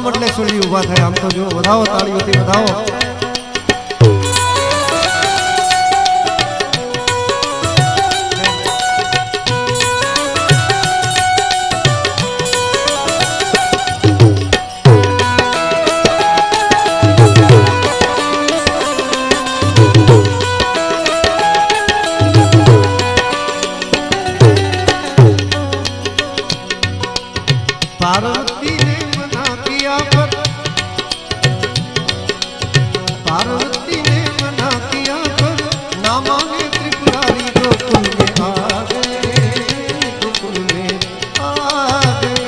મંડલેશ્વરી ઊભા થાય આમ તો જો વધાવો તાળીઓથી વધાવો पार्वती ने मना किया पर पार्वती ने मना किया पर ना माने त्रिपुरारी गोकुल में आ गए गोकुल में आ गए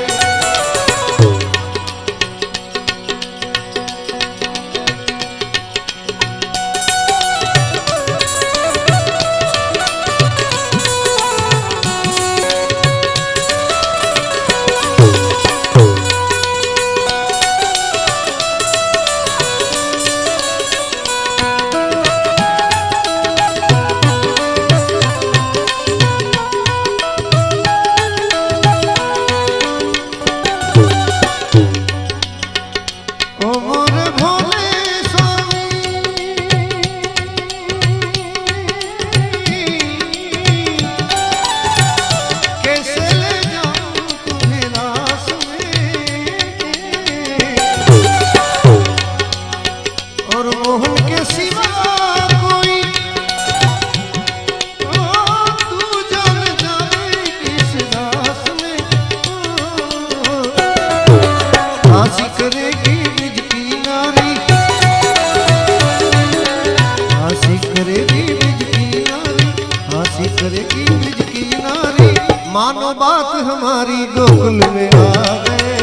मानो बात हमारी गोकुल में आ गए